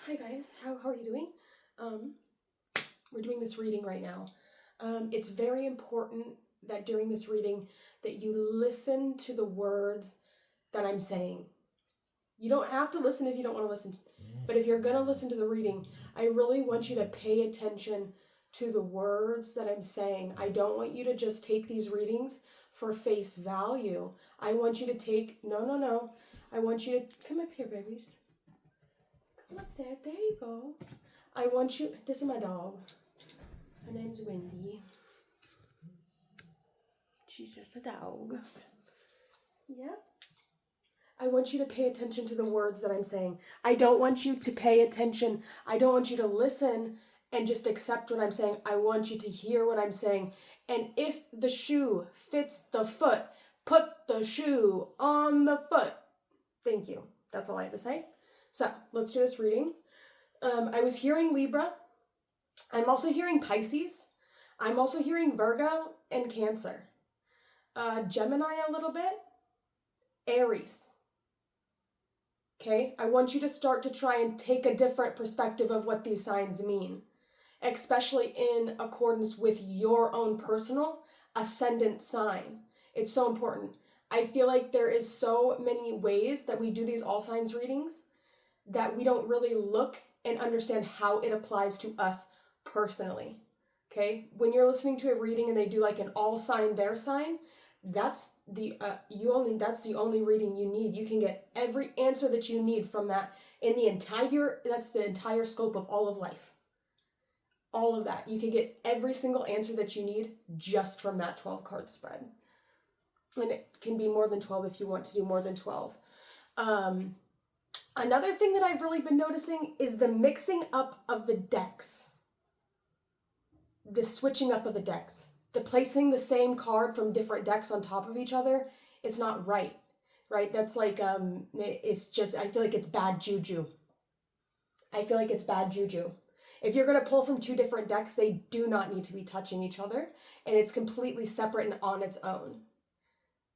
Hi guys, how are you doing? We're doing this reading right now. It's very important that during this reading that you listen to the words that I'm saying. You don't have to listen if you don't want to listen, but if you're going to listen to the reading, I really want you to pay attention to the words that I'm saying. I don't want you to just take these readings for face value. I want you to take, no. I want you to, come up here, babies. Come up there, there you go. I want you, this is my dog. Her name's Wendy. She's just a dog. Yep. I want you to pay attention to the words that I'm saying. I don't want you to pay attention. I don't want you to listen and just accept what I'm saying. I want you to hear what I'm saying. And if the shoe fits the foot, put the shoe on the foot. Thank you. That's all I have to say. So let's do this reading. I was hearing Libra. I'm also hearing Pisces. I'm also hearing Virgo and Cancer. Gemini a little bit. Aries. Okay, I want you to start to try and take a different perspective of what these signs mean, especially in accordance with your own personal ascendant sign. It's so important. I feel like there is so many ways that we do these all signs readings that we don't really look and understand how it applies to us personally. Okay, when you're listening to a reading and they do like an all sign their sign, that's the only reading you need. You can get every answer that you need from that in that's the entire scope of all of life. All of that. You can get every single answer that you need just from that 12 card spread. And it can be more than 12 if you want to do more than 12. Another thing that I've really been noticing is the mixing up of the decks. The switching up of the decks. The placing the same card from different decks on top of each other, it's not right. Right? That's like, it's just, I feel like it's bad juju. If you're going to pull from two different decks, they do not need to be touching each other. And it's completely separate and on its own.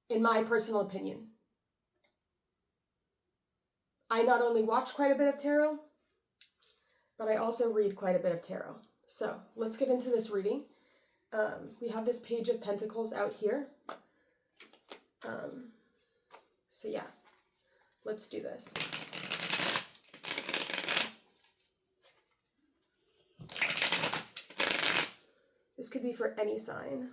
In my personal opinion. I not only watch quite a bit of tarot, but I also read quite a bit of tarot. So let's get into this reading. We have this Page of Pentacles out here. So yeah, let's do this. This could be for any sign.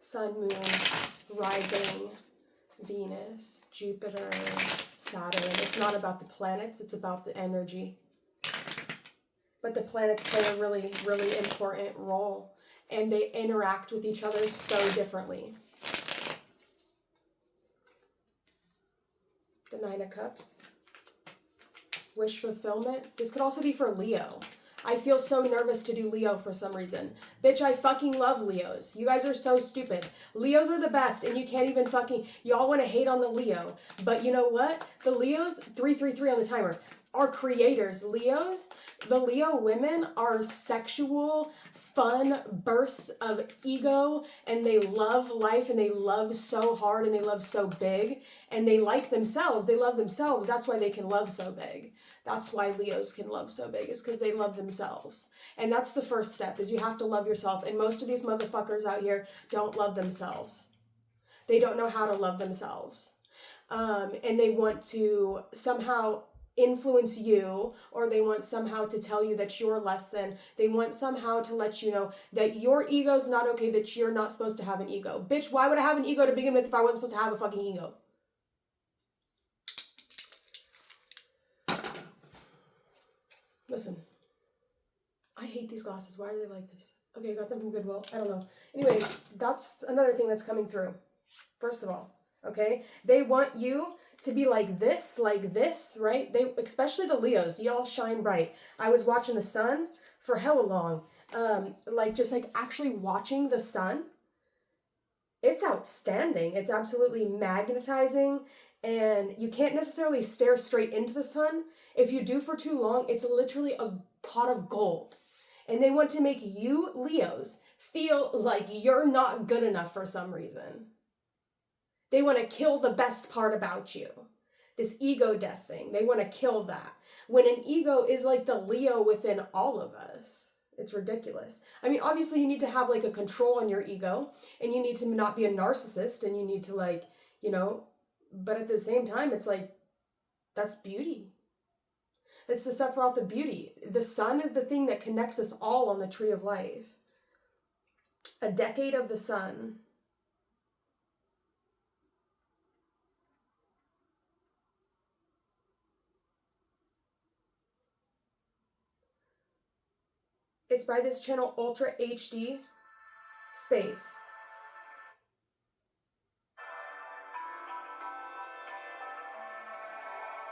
Sun, Moon, Rising, Venus, Jupiter, Saturn. It's not about the planets, it's about the energy. But the planets play a really, really important role. And they interact with each other so differently. The Nine of Cups. Wish fulfillment. This could also be for Leo. I feel so nervous to do Leo for some reason. Bitch, I fucking love Leos. You guys are so stupid. Leos are the best, and you can't even y'all want to hate on the Leo. But you know what? The Leos, 333 on the timer, are creators. The Leo women are sexual, fun bursts of ego, and they love life, and they love so hard, and they love so big, and they like themselves. They love themselves. That's why they can love so big. That's why Leos can love so big, is because they love themselves. And that's the first step, is you have to love yourself. And most of these motherfuckers out here don't love themselves. They don't know how to love themselves. And they want to somehow influence you, or they want somehow to tell you that you're less than. They want somehow to let you know that your ego's not okay, that you're not supposed to have an ego. Bitch, why would I have an ego to begin with if I wasn't supposed to have a fucking ego? Listen, I hate these glasses. Why are they like this? Okay, I got them from Goodwill. I don't know. Anyways, that's another thing that's coming through. First of all, okay? They want you to be like this, right? Especially the Leos, y'all shine bright. I was watching the sun for hella long. Just actually watching the sun. It's outstanding. It's absolutely magnetizing. And you can't necessarily stare straight into the sun. If you do for too long, it's literally a pot of gold. And they want to make you, Leos, feel like you're not good enough for some reason. They want to kill the best part about you. This ego death thing. They want to kill that. When an ego is like the Leo within all of us. It's ridiculous. I mean, obviously you need to have like a control on your ego, and you need to not be a narcissist, and you need to like, you know, but at the same time, it's like, that's beauty. It's the Sephiroth of beauty. The sun is the thing that connects us all on the tree of life. A decade of the sun. It's by this channel, Ultra HD Space.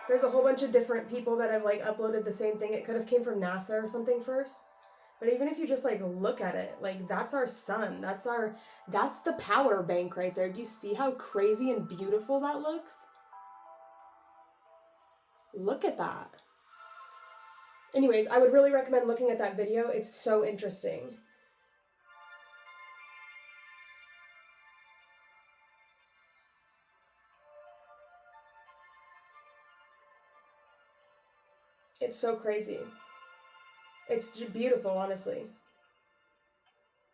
There's a whole bunch of different people that have like uploaded the same thing. It could have came from NASA or something first. But even if you just like look at it, like that's our sun. That's the power bank right there. Do you see how crazy and beautiful that looks? Look at that. Anyways, I would really recommend looking at that video. It's so interesting. It's so crazy. It's beautiful, honestly.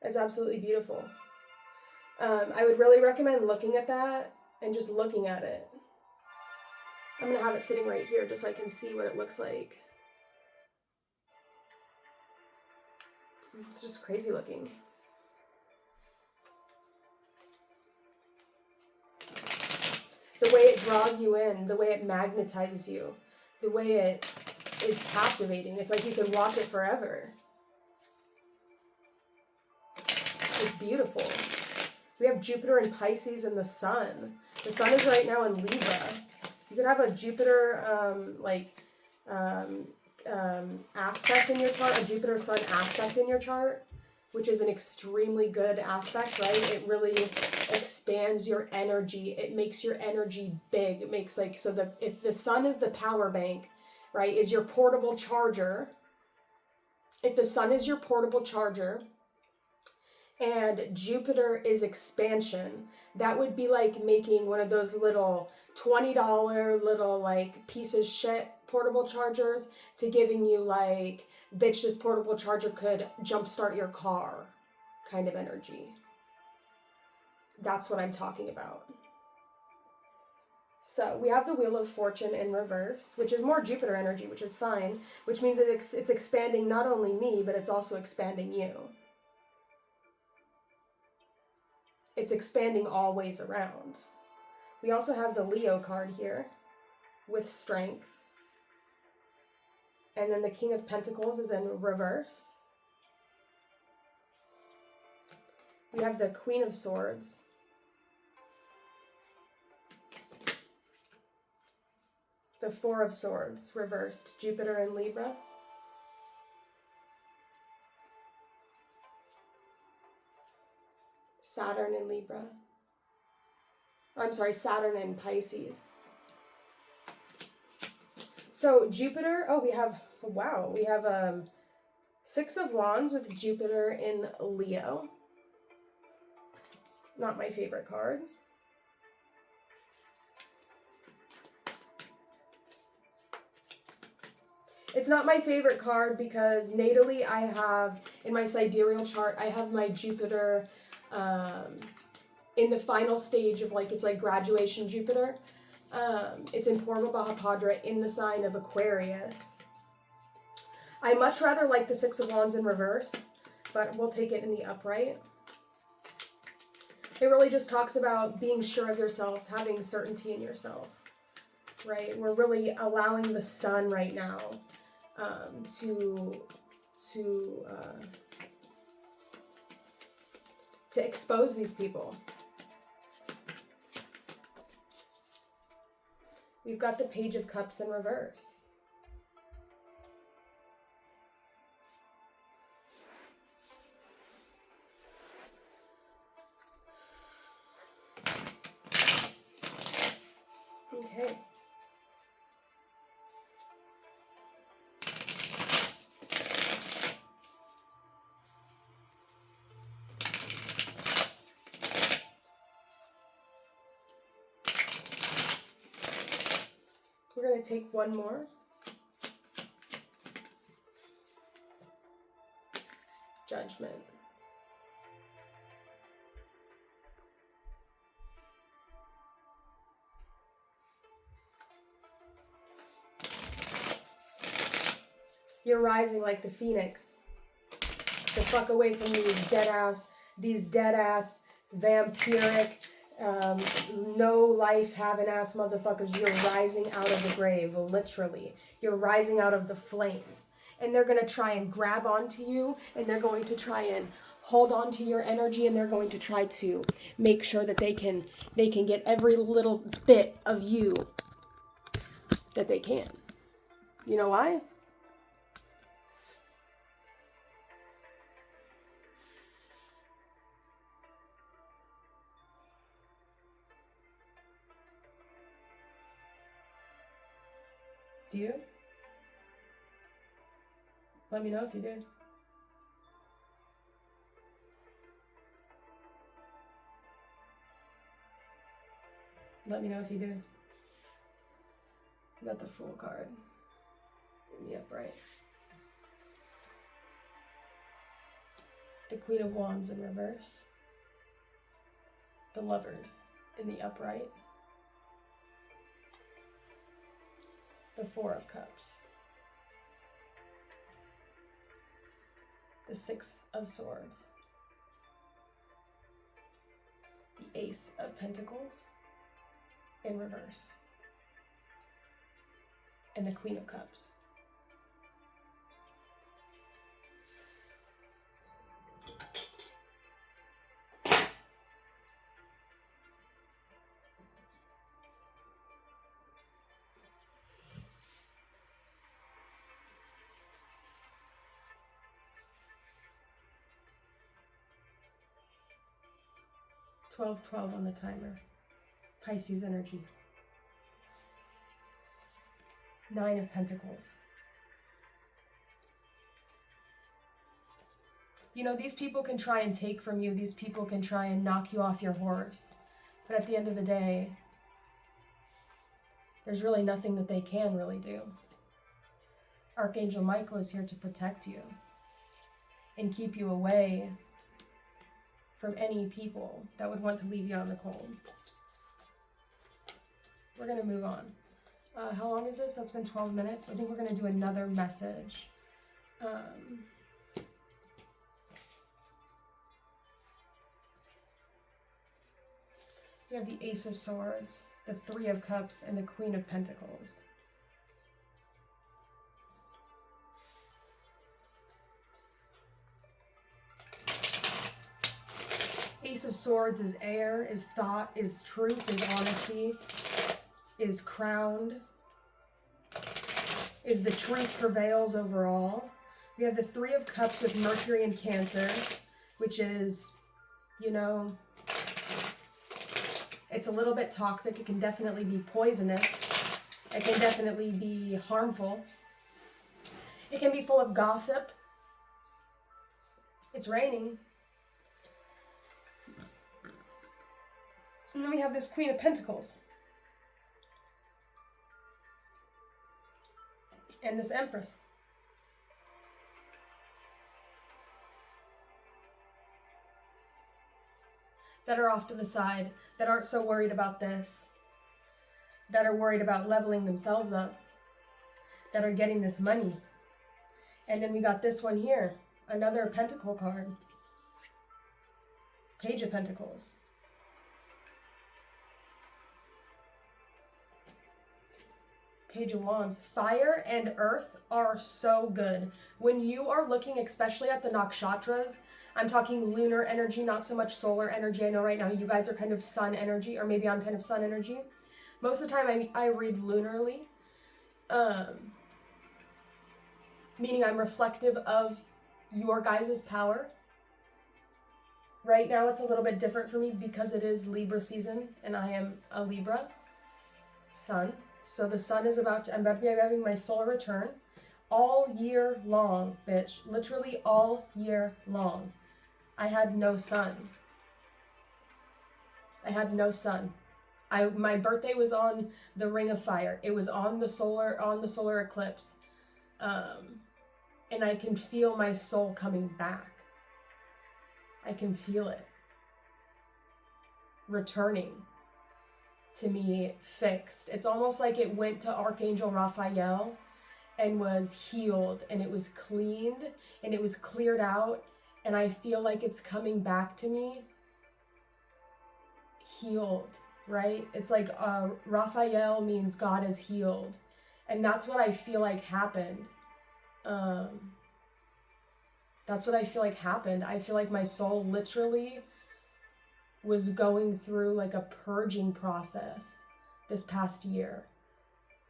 It's absolutely beautiful. I would really recommend looking at that and just looking at it. I'm going to have it sitting right here just so I can see what it looks like. It's just crazy looking. The way it draws you in, the way it magnetizes you, the way it is captivating. It's like you can watch it forever. It's beautiful. We have Jupiter in Pisces and the sun. The sun is right now in Libra. You could have a Jupiter aspect in your chart, a Jupiter Sun aspect in your chart, which is an extremely good aspect, right? It really expands your energy. It makes your energy big. It makes like, so that if the sun is the power bank, right, is your portable charger, if the sun is your portable charger and Jupiter is expansion, that would be like making one of those little $20 little like piece of shit portable chargers to giving you like, bitch, this portable charger could jumpstart your car kind of energy. That's what I'm talking about. So we have the Wheel of Fortune in reverse, which is more Jupiter energy, which is fine, which means it's expanding not only me, but it's also expanding you. It's expanding all ways around. We also have the Leo card here with strength. And then the King of Pentacles is in reverse. We have the Queen of Swords. The Four of Swords reversed. Jupiter in Libra. Saturn in Libra. Or, I'm sorry, Saturn in Pisces. So Jupiter, we have Six of Wands with Jupiter in Leo. Not my favorite card. It's not my favorite card because natally I have, in my sidereal chart, I have my Jupiter in the final stage of like, it's like graduation Jupiter. It's in Purva Bhadrapada in the sign of Aquarius. I much rather like the Six of Wands in reverse, but we'll take it in the upright. It really just talks about being sure of yourself, having certainty in yourself, right? We're really allowing the sun right now to expose these people. We've got the Page of Cups in reverse. Okay. We're going to take one more. Judgment. You're rising like the phoenix. The fuck away from these dead ass vampiric, no life having ass motherfuckers. You're rising out of the grave, literally. You're rising out of the flames. And they're gonna try and grab onto you, and they're going to try and hold on to your energy, and they're going to try to make sure that they can get every little bit of you that they can. You know why? Do you? Let me know if you do. Let me know if you do. You got the Fool card in the upright. The Queen of Wands in reverse. The Lovers in the upright. The Four of Cups. The Six of Swords. The Ace of Pentacles in reverse. And the Queen of Cups. $12 on the timer. Pisces energy. 9 of Pentacles. You know, these people can try and take from you. These people can try and knock you off your horse. But at the end of the day, there's really nothing that they can really do. Archangel Michael is here to protect you and keep you away from any people that would want to leave you out in the cold. We're going to move on. How long is this? That's been 12 minutes. I think we're going to do another message. We have the Ace of Swords, the Three of Cups, and the Queen of Pentacles. Ace of Swords is air, is thought, is truth, is honesty, is crowned, is the truth prevails over all. We have the Three of Cups with Mercury and Cancer, which is, you know, it's a little bit toxic. It can definitely be poisonous. It can definitely be harmful. It can be full of gossip. It's raining. And then we have this Queen of Pentacles. And this Empress. That are off to the side, that aren't so worried about this, that are worried about leveling themselves up, that are getting this money. And then we got this one here, another Pentacle card. Page of Pentacles. Page of Wands. Fire and earth are so good. When you are looking especially at the nakshatras, I'm talking lunar energy, not so much solar energy. I know right now you guys are kind of sun energy, or maybe I'm kind of sun energy. Most of the time I read lunarly, meaning I'm reflective of your guys' power. Right now it's a little bit different for me because it is Libra season and I am a Libra sun. So the sun is I'm about to be having my solar return all year long, bitch. Literally all year long. I had no sun. I had no sun. My birthday was on the Ring of Fire. It was on the solar eclipse. And I can feel my soul coming back. I can feel it returning to me fixed. It's almost like it went to Archangel Raphael and was healed, and it was cleaned, and it was cleared out, and I feel like it's coming back to me healed, right? It's like Raphael means God is healed, and that's what I feel like happened. That's what I feel like happened. I feel like my soul literally was going through like a purging process this past year,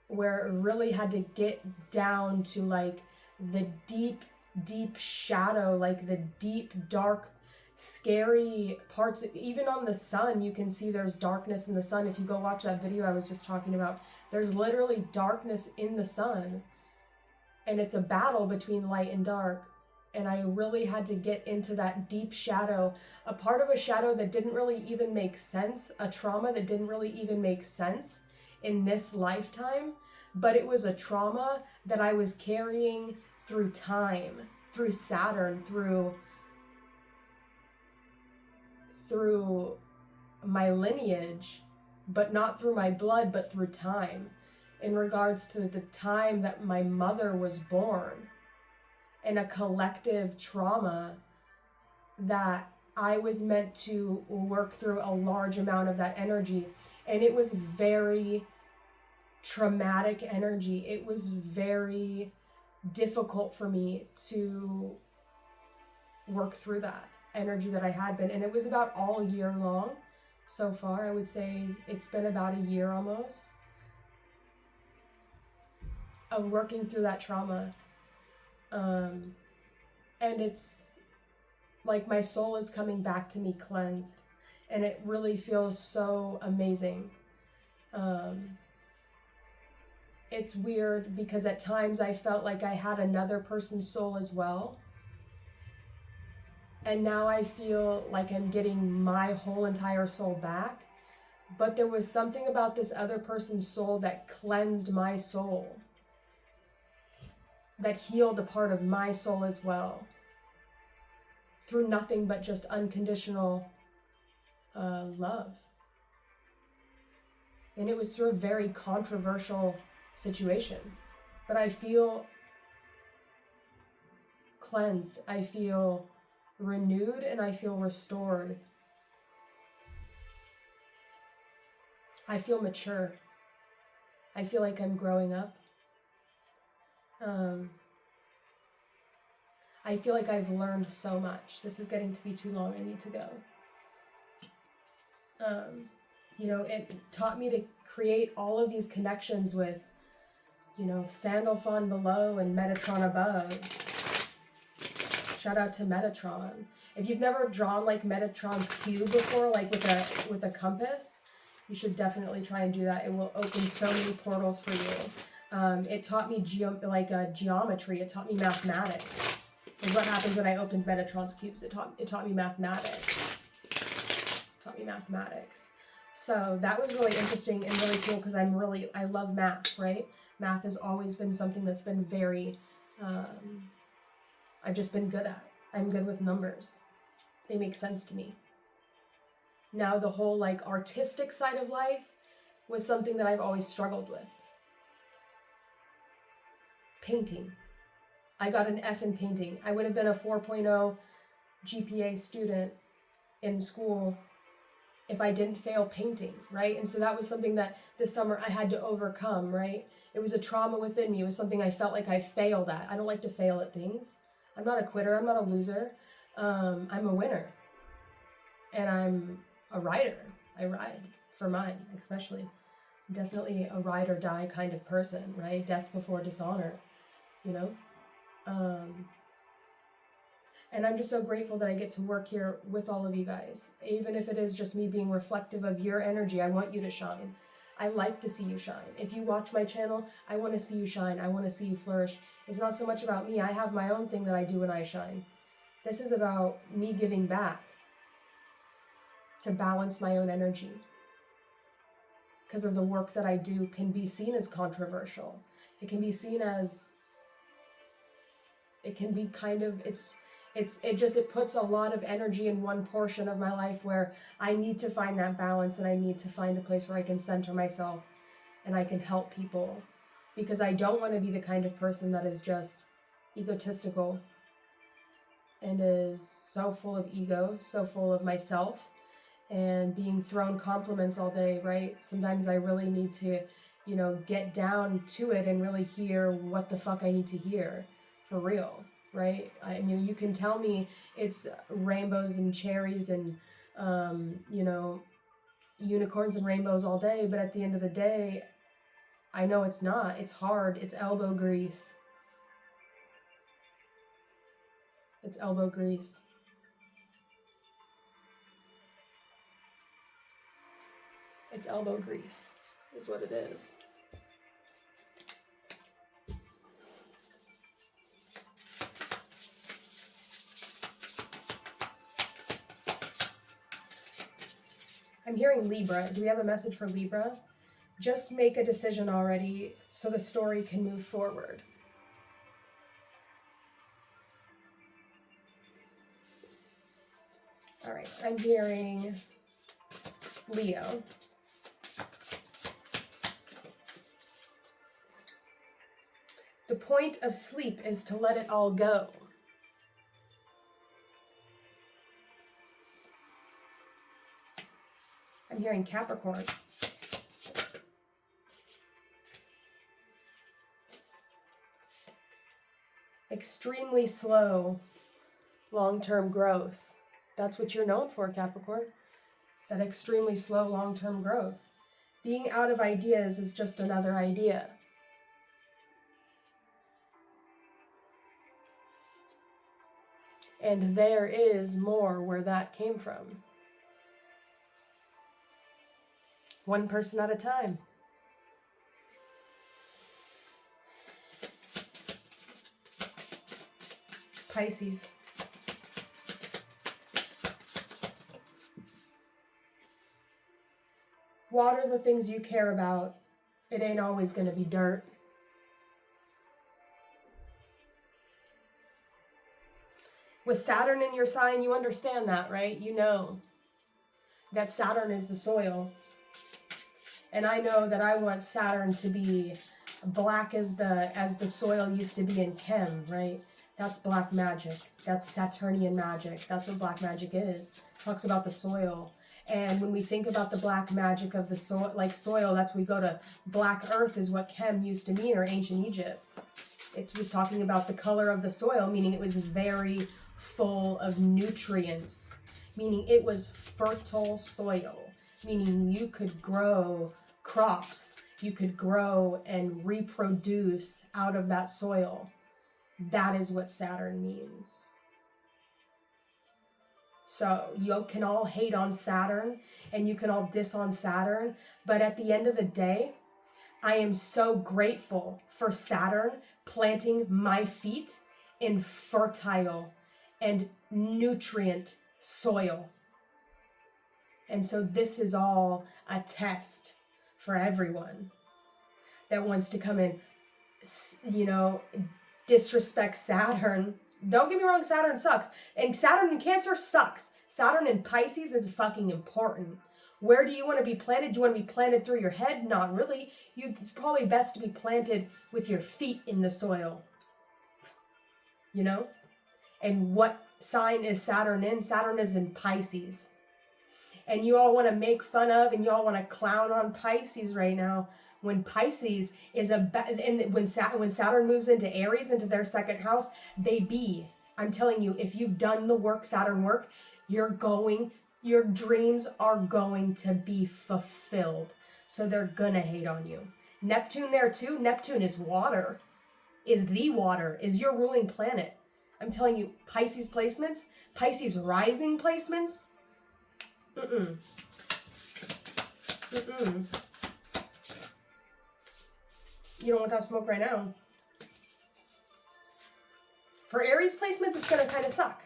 where it really had to get down to like the deep, deep shadow, like the deep, dark, scary parts. Even on the sun, you can see there's darkness in the sun. If you go watch that video I was just talking about, there's literally darkness in the sun, and it's a battle between light and dark. And I really had to get into that deep shadow, a part of a shadow that didn't really even make sense, a trauma that didn't really even make sense in this lifetime, but it was a trauma that I was carrying through time, through Saturn, through my lineage, but not through my blood, but through time, in regards to the time that my mother was born, and a collective trauma that I was meant to work through a large amount of that energy. And it was very traumatic energy. It was very difficult for me to work through that energy that I had been. And it was about all year long so far. I would say it's been about a year almost of working through that trauma. And it's like my soul is coming back to me cleansed, and it really feels so amazing. It's weird because at times I felt like I had another person's soul as well. And now I feel like I'm getting my whole entire soul back. But there was something about this other person's soul that cleansed my soul, that healed a part of my soul as well, through nothing but just unconditional love. And it was through a very controversial situation. But I feel cleansed, I feel renewed, and I feel restored. I feel mature. I feel like I'm growing up. I feel like I've learned so much. This is getting to be too long. I need to go. It taught me to create all of these connections with, Sandalphon below and Metatron above. Shout out to Metatron. If you've never drawn like Metatron's cube before, like with a compass, you should definitely try and do that. It will open so many portals for you. It taught me geometry. It taught me mathematics. And what happens when I opened Metatron's cubes? It taught me mathematics. So that was really interesting and really cool because I love math, right? Math has always been something that's been very, I've just been good at. I'm good with numbers. They make sense to me. Now the whole like artistic side of life was something that I've always struggled with. Painting. I got an F in painting. I would have been a 4.0 GPA student in school if I didn't fail painting, right? And so that was something that this summer I had to overcome, right? It was a trauma within me. It was something I felt like I failed at. I don't like to fail at things. I'm not a quitter. I'm not a loser. I'm a winner. And I'm a rider. I ride for mine, especially. I'm definitely a ride or die kind of person, right? Death before dishonor, And I'm just so grateful that I get to work here with all of you guys. Even if it is just me being reflective of your energy, I want you to shine. I like to see you shine. If you watch my channel, I want to see you shine. I want to see you flourish. It's not so much about me. I have my own thing that I do when I shine. This is about me giving back to balance my own energy. because of the work that I do, can be seen as controversial. It can be seen as, it can be kind of, it puts a lot of energy in one portion of my life where I need to find that balance, and I need to find a place where I can center myself and I can help people, because I don't want to be the kind of person that is just egotistical and is so full of ego, so full of myself, and being thrown compliments all day, right? Sometimes I really need to, get down to it and really hear what the fuck I need to hear for real, right? I mean, you can tell me it's rainbows and cherries and, unicorns and rainbows all day, but at the end of the day, I know it's not. It's hard. It's elbow grease. It's elbow grease. It's elbow grease, is what it is. I'm hearing Libra. Do we have a message for Libra? Just make a decision already so the story can move forward. All right, I'm hearing Leo. The point of sleep is to let it all go. I'm hearing Capricorn. Extremely slow, long-term growth. That's what you're known for, Capricorn. That extremely slow, long-term growth. Being out of ideas is just another idea. And there is more where that came from. One person at a time. Pisces. Water the things you care about. It ain't always going to be dirt. With Saturn in your sign, you understand that, right? You know that Saturn is the soil. And I know that I want Saturn to be black as the soil used to be in Chem, right? That's black magic. That's Saturnian magic. That's what black magic is. It talks about the soil. And when we think about the black magic of the soil, like soil, that's we go to black earth is what Chem used to mean, or ancient Egypt. It was talking about the color of the soil, meaning it was very full of nutrients, meaning it was fertile soil, meaning you could grow crops, you could grow and reproduce out of that soil. That is what Saturn means. So you can all hate on Saturn and you can all diss on Saturn, but at the end of the day, I am so grateful for Saturn planting my feet in fertile and nutrient soil. And so this is all a test for everyone that wants to come and, disrespect Saturn. Don't get me wrong, Saturn sucks. And Saturn in Cancer sucks. Saturn in Pisces is fucking important. Where do you want to be planted? Do you want to be planted through your head? Not really. It's probably best to be planted with your feet in the soil. And what sign is Saturn in? Saturn is in Pisces. And you all want to make fun of and you all want to clown on Pisces right now, when Pisces is when Saturn moves into Aries, into their second house, I'm telling you, if you've done the work, Saturn work, your dreams are going to be fulfilled. So they're gonna hate on you. Neptune there too. Neptune is water, is your ruling planet. I'm telling you, Pisces placements, Pisces rising placements, You don't want that smoke right now. For Aries placements, it's going to kind of suck.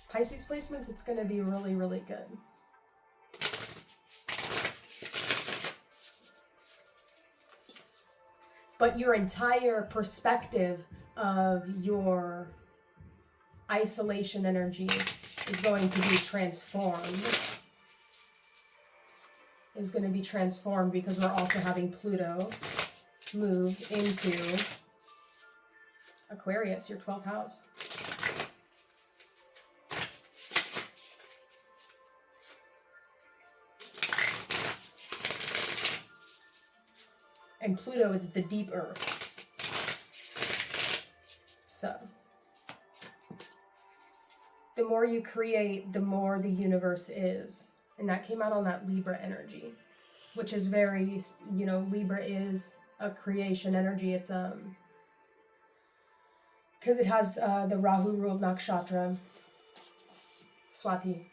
Pisces placements, it's going to be really, really good. but your entire perspective of your isolation energy is going to be transformed. Is going to be transformed because we're also having Pluto move into Aquarius, your 12th house. And Pluto is the deep earth. So, the more you create, the more the universe is. And that came out on that Libra energy, which is very, you know, Libra is a creation energy. It's, because it has the Rahu ruled nakshatra, Swati,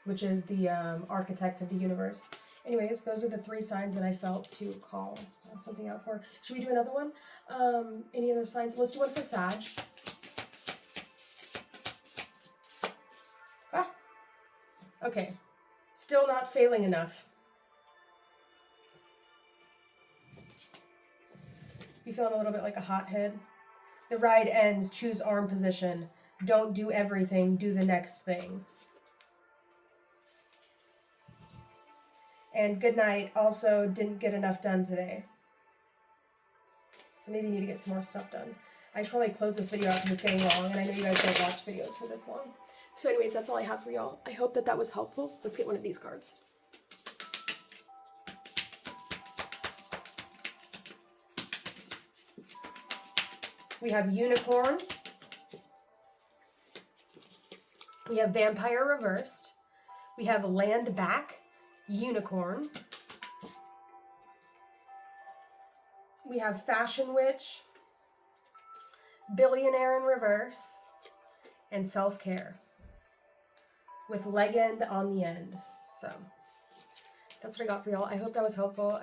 which is the architect of the universe. Anyways, those are the 3 signs that I felt to call something out for. Should we do another one? Any other signs? Let's do one for Sag. Ah, okay. Still not failing enough. You feeling a little bit like a hothead? The ride ends. Choose arm position. Don't do everything. Do the next thing. And good night. Also, didn't get enough done today. So maybe you need to get some more stuff done. I should probably close this video out because it's getting long, and I know you guys don't watch videos for this long. So anyways, that's all I have for y'all. I hope that was helpful. Let's get one of these cards. We have Unicorn. We have Vampire reversed. We have Land back, Unicorn. We have Fashion Witch, Billionaire in reverse, and Self-Care with leg end on the end. So that's what I got for y'all. I hope that was helpful.